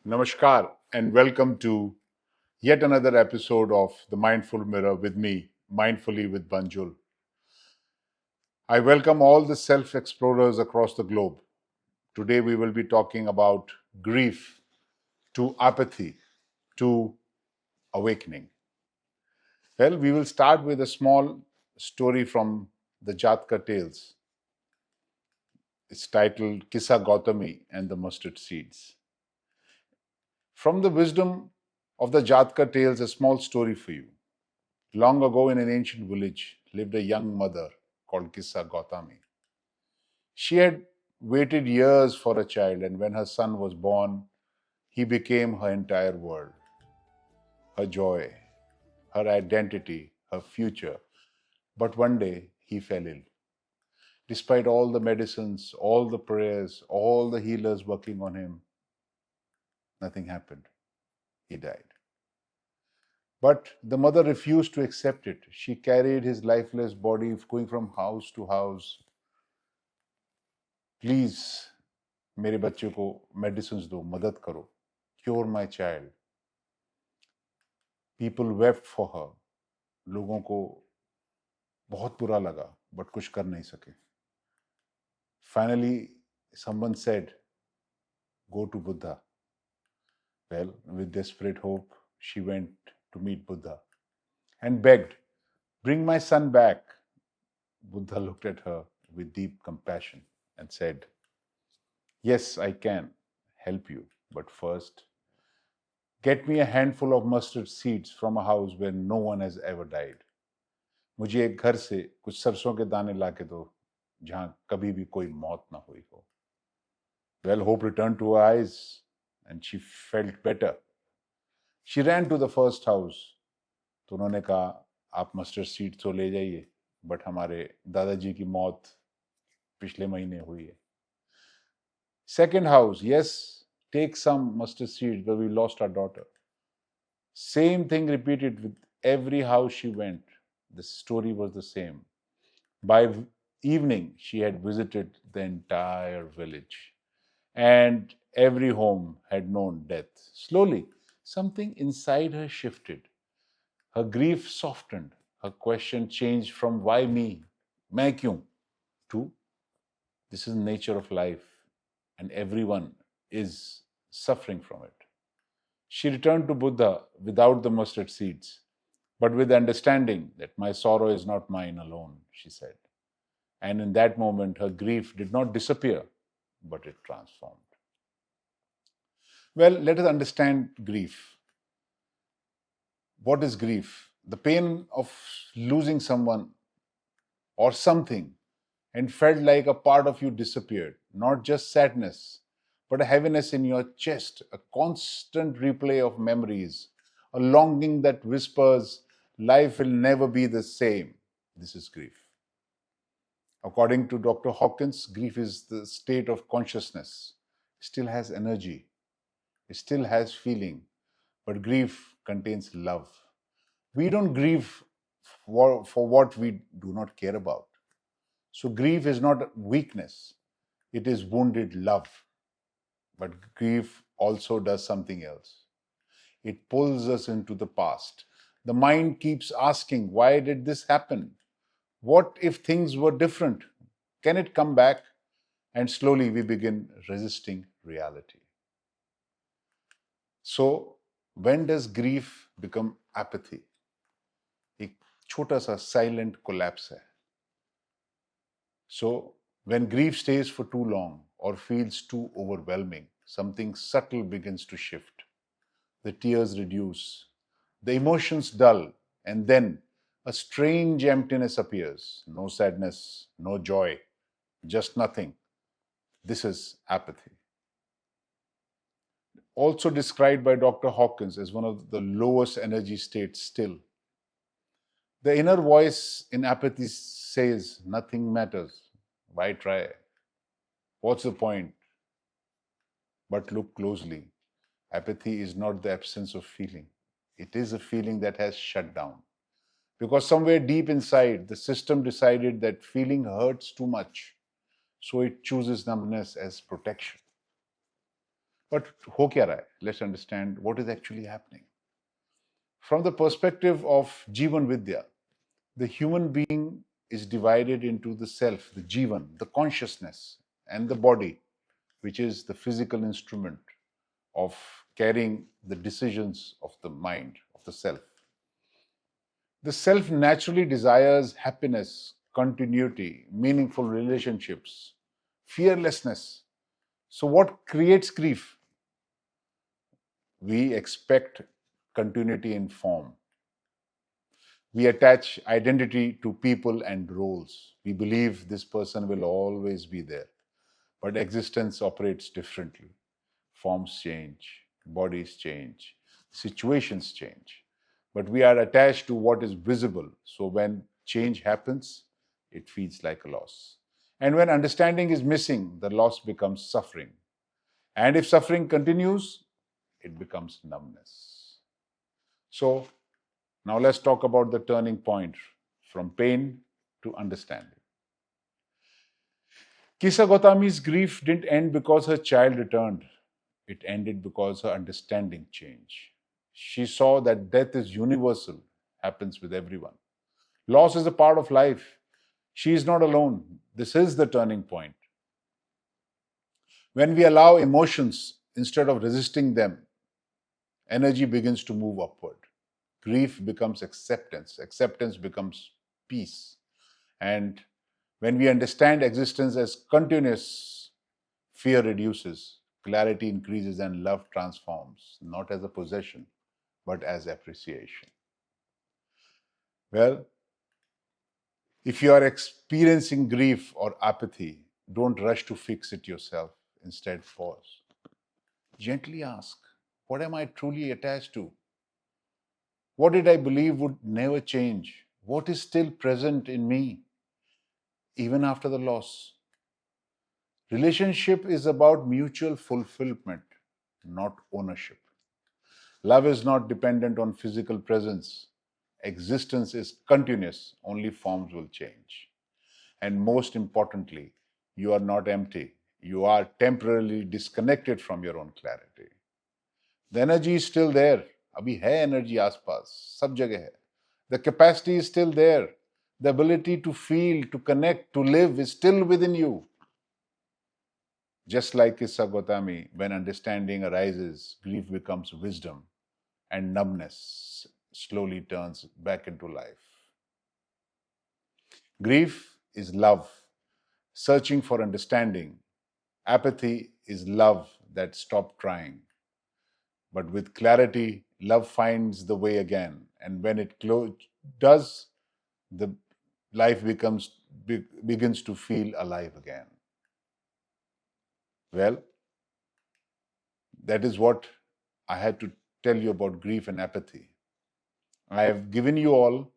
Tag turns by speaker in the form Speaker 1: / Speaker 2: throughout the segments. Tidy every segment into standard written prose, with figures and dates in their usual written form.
Speaker 1: Namaskar and welcome to yet another episode of The Mindful Mirror with me, Mindfully with Banjul. I welcome all the self explorers across the globe. Today we will be talking about grief to apathy to awakening. Well, we will start with a small story from the Jatka Tales. It's titled Kisa Gautami and the Mustard Seeds. From the wisdom of the Jatka Tales, a small story for you. Long ago, in an ancient village, lived a young mother called Kisa Gautami. She had waited years for a child, and when her son was born, he became her entire world, her joy, her identity, her future. But one day, he fell ill. Despite all the medicines, all the prayers, all the healers working on him, nothing happened. He died. But the mother refused to accept it. She carried his lifeless body, going from house to house. Please मेरे बच्चे को medicine दो, मदद करो, cure my child. People wept for her. लोगों को बहुत बुरा लगा बट कुछ कर नहीं सके. Finally someone said, go to Buddha. Well, with desperate hope, she went to meet Buddha and begged, bring my son back. Buddha looked at her with deep compassion and said, yes, I can help you, but first get me a handful of mustard seeds from a house where no one has ever died. मुझे एक घर से कुछ सरसों के दाने ला के दो जहां कभी भी कोई मौत ना हुई हो. Well, hope returned to her eyes and she felt better. She ran to the first house. तो उन्होंने कहा, आप मस्टर्ड सीड तो ले जाइए, बट हमारे दादाजी की मौत पिछले महीने हुई है. Second house, yes, take some mustard seeds, but we lost our daughter. Same thing repeated with every house she went. The story was the same. By evening, she had visited the entire village, and every home had known death. Slowly, something inside her shifted. Her grief softened. Her question changed from why me, मैं क्यों, to this is the nature of life and everyone is suffering from it. She returned to Buddha without the mustard seeds, but with the understanding that my sorrow is not mine alone, she said. And in that moment, her grief did not disappear, but it transformed. Well, let us understand grief. What is grief? The pain of losing someone or something and felt like a part of you disappeared. Not just sadness, but a heaviness in your chest, a constant replay of memories, a longing that whispers, life will never be the same. This is grief. According to Dr. Hawkins, grief is the state of consciousness. It still has energy, it still has feeling, but grief contains love. We don't grieve for what we do not care about. So grief is not weakness, it is wounded love. But grief also does something else. It pulls us into the past. The mind keeps asking, why did this happen? What if things were different? Can it come back? And slowly we begin resisting reality. So, when does grief become apathy? एक छोटा सा silent collapse है. So, when grief stays for too long or feels too overwhelming, something subtle begins to shift. The tears reduce, the emotions dull, and then a strange emptiness appears. No sadness, no joy, just nothing. This is apathy. Also described by Dr. Hawkins as one of the lowest energy states still. The inner voice in apathy says, nothing matters. Why try? What's the point? But look closely. Apathy is not the absence of feeling. It is a feeling that has shut down. Because somewhere deep inside, the system decided that feeling hurts too much. So it chooses numbness as protection. But ho kya raha hai? Let's understand what is actually happening. From the perspective of Jivan Vidya, the human being is divided into the self, the Jivan, the consciousness, and the body, which is the physical instrument of carrying the decisions of the mind, of the self. The self naturally desires happiness, continuity, meaningful relationships, fearlessness. So, what creates grief? We expect continuity in form. We attach identity to people and roles. We believe this person will always be there. But existence operates differently. Forms change, bodies change, situations change. But we are attached to what is visible. So when change happens, it feels like a loss. And when understanding is missing, the loss becomes suffering. And if suffering continues, it becomes numbness. So now let's talk about the turning point from pain to understanding. Kisa Gautami's grief didn't end because her child returned. It ended because her understanding changed. She saw that death is universal, happens with everyone. Loss is a part of life. She is not alone. This is the turning point. When we allow emotions instead of resisting them, energy begins to move upward. Grief becomes acceptance. Acceptance becomes peace. And when we understand existence as continuous, fear reduces, clarity increases, and love transforms, not as a possession, but as appreciation. Well, if you are experiencing grief or apathy, don't rush to fix it yourself. Instead, pause. Gently ask, what am I truly attached to? What did I believe would never change? What is still present in me, even after the loss? Relationship is about mutual fulfillment, not ownership. Love is not dependent on physical presence. Existence is continuous, only forms will change. And most importantly, you are not empty. You are temporarily disconnected from your own clarity. The energy is still there. अभी है energy आसपास, सब जगह है. The capacity is still there. The ability to feel, to connect, to live is still within you. Just like Kisa Gautami, when understanding arises, grief becomes wisdom and numbness slowly turns back into life. Grief is love, searching for understanding. Apathy is love that stopped trying. But with clarity, love finds the way again. And when it does, the life begins to feel alive again. Well, that is what I had to tell you about grief and apathy. I have given you all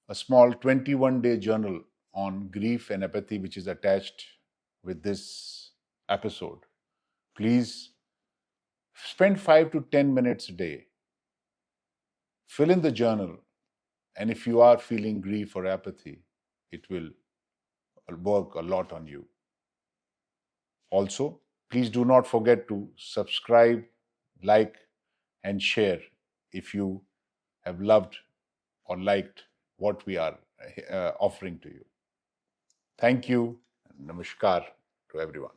Speaker 1: a small 21-day journal on grief and apathy, which is attached with this episode. Please spend 5 to 10 minutes a day. Fill in the journal. And if you are feeling grief or apathy, it will work a lot on you. Also, please do not forget to subscribe, like, and share if you have loved or liked what we are offering to you. Thank you. Namaskar to everyone.